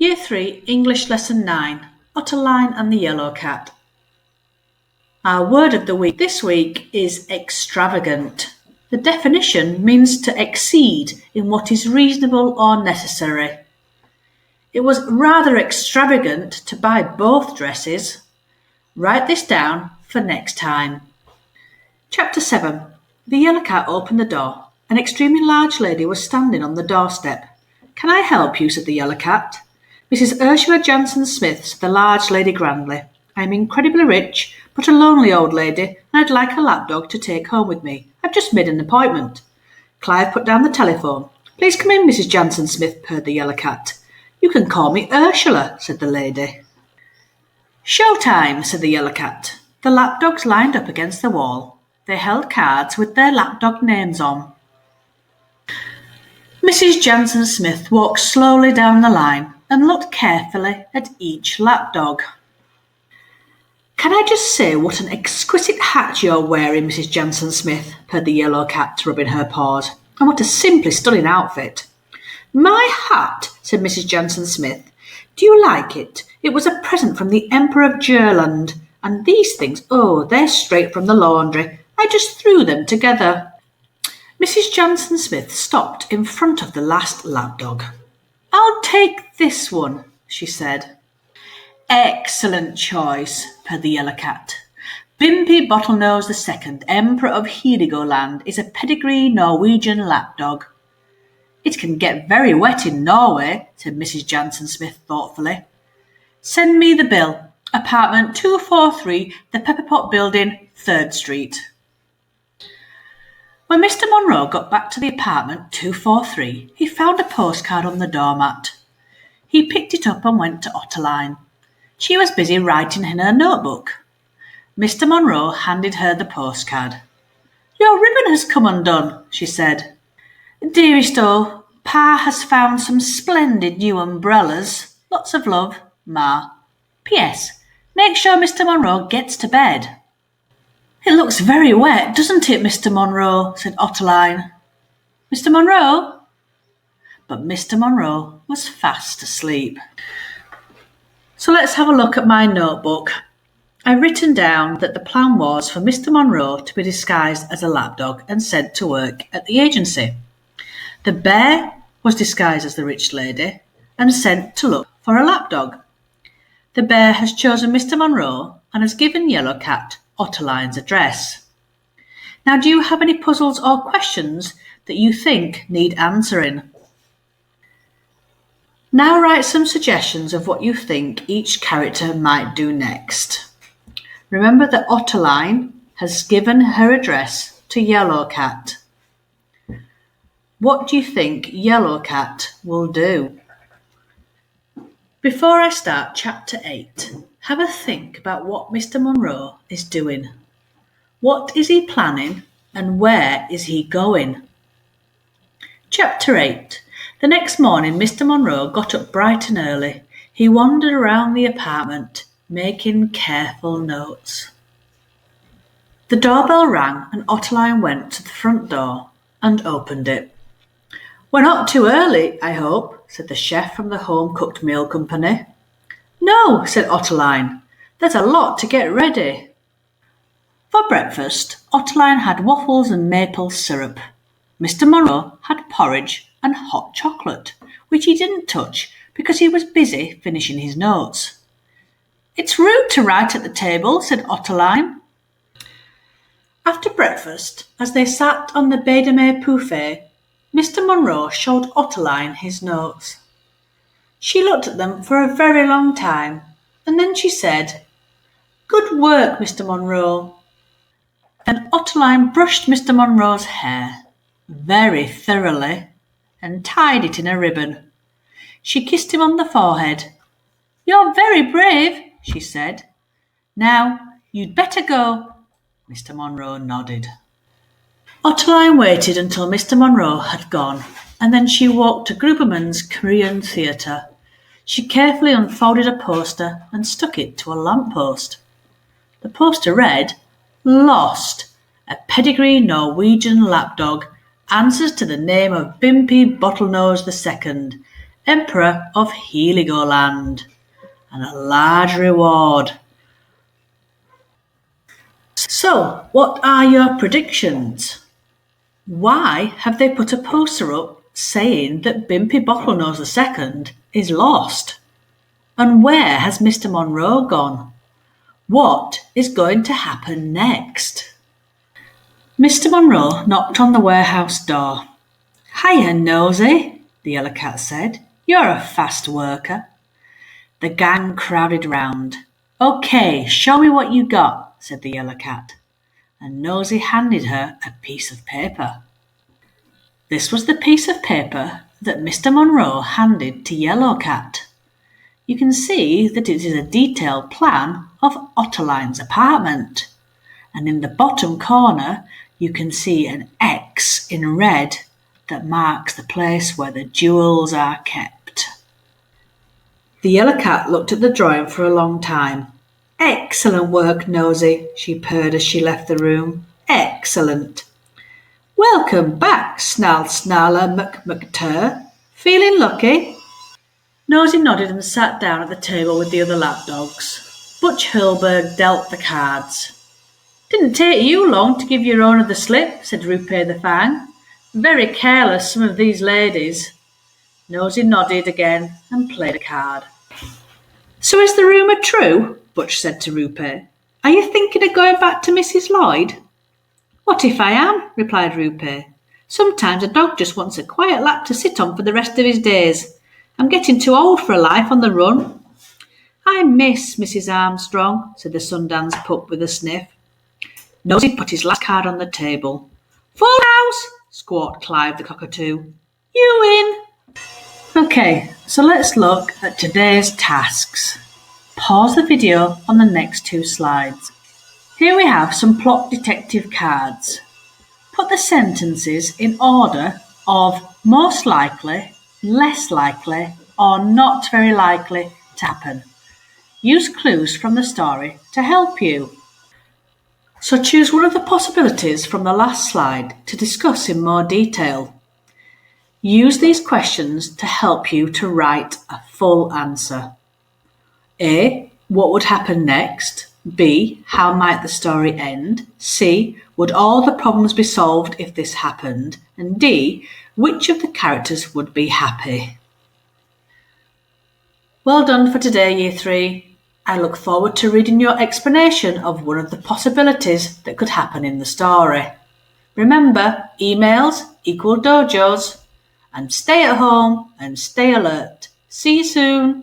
Year 3, English Lesson 9, Ottoline and the Yellow Cat. Our word of the week this week is extravagant. The definition means to exceed in what is reasonable or necessary. It was rather extravagant to buy both dresses. Write this down for next time. Chapter 7. The Yellow Cat opened the door. An extremely large lady was standing on the doorstep. "Can I help you?" said the Yellow Cat. "Mrs. Ursula Jansen-Smith," said the large lady grandly. "I am incredibly rich, but a lonely old lady, and I'd like a lapdog to take home with me. I've just made an appointment." Clive put down the telephone. "Please come in, Mrs. Jansen-Smith," purred the Yellow Cat. "You can call me Ursula," said the lady. "Show time," said the Yellow Cat. The lapdogs lined up against the wall. They held cards with their lapdog names on. Mrs. Jansen-Smith walked slowly down the line and looked carefully at each lapdog. "Can I just say what an exquisite hat you're wearing, Mrs. Jansen-Smith," purred the Yellow Cat, rubbing her paws. "And what a simply stunning outfit." "My hat," said Mrs. Jansen-Smith. "Do you like it? It was a present from the Emperor of Gerland. And these things, they're straight from the laundry. I just threw them together." Mrs. Jansen-Smith stopped in front of the last lapdog. "I'll take this one," she said. "Excellent choice," purred the Yellow Cat. "Bimpy Bottlenose II, Emperor of Heligoland, is a pedigree Norwegian lapdog." "It can get very wet in Norway," said Mrs. Jansen-Smith thoughtfully. "Send me the bill. Apartment 243, the Pepperpot Building, 3rd Street. When Mr. Monroe got back to the apartment 243, he found a postcard on the doormat. He picked it up and went to Ottoline. She was busy writing in her notebook. Mr. Monroe handed her the postcard. "Your ribbon has come undone," she said. "Dearest Pa has found some splendid new umbrellas. Lots of love, Ma. P.S. Make sure Mr. Monroe gets to bed." "It looks very wet, doesn't it, Mr. Monroe?" said Ottoline. "Mr. Monroe?" But Mr. Monroe was fast asleep. So let's have a look at my notebook. I've written down that the plan was for Mr. Monroe to be disguised as a lapdog and sent to work at the agency. The bear was disguised as the rich lady and sent to look for a lapdog. The bear has chosen Mr. Monroe and has given Yellow Cat Ottoline's address. Now, do you have any puzzles or questions that you think need answering? Now write some suggestions of what you think each character might do next. Remember that Ottoline has given her address to Yellow Cat. What do you think Yellow Cat will do? Before I start Chapter 8, have a think about what Mr. Monroe is doing. What is he planning and where is he going? Chapter 8. The next morning, Mr. Monroe got up bright and early. He wandered around the apartment, making careful notes. The doorbell rang and Ottoline went to the front door and opened it. "We're not too early, I hope," said the chef from the home-cooked meal company. "No," said Ottoline. "There's a lot to get ready." For breakfast, Ottoline had waffles and maple syrup. Mr. Monroe had porridge and hot chocolate, which he didn't touch because he was busy finishing his notes. "It's rude to write at the table," said Ottoline. After breakfast, as they sat on the baie de mai buffet, Mr. Monroe showed Ottoline his notes. She looked at them for a very long time, and then she said, "Good work, Mr. Monroe." And Ottoline brushed Mr. Monroe's hair very thoroughly and tied it in a ribbon. She kissed him on the forehead. "You're very brave," she said. "Now, you'd better go." Mr. Monroe nodded. Ottoline waited until Mr. Monroe had gone, and then she walked to Gruberman's Korean Theatre. She carefully unfolded a poster and stuck it to a lamppost. The poster read, "Lost, a pedigree Norwegian lapdog, answers to the name of Bimpy Bottlenose II, Emperor of Heligoland, and a large reward. So, what are your predictions? Why have they put a poster up saying that Bimpy Bottlenose II is lost? And where has Mr. Monroe gone? What is going to happen next? Mr. Monroe knocked on the warehouse door. "Hiya, Nosy," the yellow cat said. "You're a fast worker." The gang crowded round. "OK, show me what you got," said the yellow cat, and Nosy handed her a piece of paper. This was the piece of paper that Mr. Monroe handed to Yellow Cat. You can see that it is a detailed plan of Ottoline's apartment, and in the bottom corner you can see an X in red that marks the place where the jewels are kept. The yellow cat looked at the drawing for a long time. "Excellent work, Nosy," she purred as she left the room. "Excellent." "Welcome back, Snarler McTur. Feeling lucky?" Nosy nodded and sat down at the table with the other lapdogs. Butch Hurlberg dealt the cards. "Didn't take you long to give your owner the slip," said Rupert the Fang. "Very careless, some of these ladies." Nosy nodded again and played a card. "So is the rumour true?" Butch said to Rupert. "Are you thinking of going back to Mrs. Lloyd?" "What if I am?" replied Rupert. "Sometimes a dog just wants a quiet lap to sit on for the rest of his days. I'm getting too old for a life on the run." "I miss Mrs. Armstrong," said the Sundance pup with a sniff. Nosy put his last card on the table. "Full house!" squawked Clive the cockatoo. "You win!" OK, so let's look at today's tasks. Pause the video on the next 2 slides. Here we have some plot detective cards. Put the sentences in order of most likely, less likely, or not very likely to happen. Use clues from the story to help you. So choose one of the possibilities from the last slide to discuss in more detail. Use these questions to help you to write a full answer. A. What would happen next? B. How might the story end? C. Would all the problems be solved if this happened? And D. Which of the characters would be happy? Well done for today, Year 3. I look forward to reading your explanation of one of the possibilities that could happen in the story. Remember, emails equal dojos. And stay at home and stay alert. See you soon.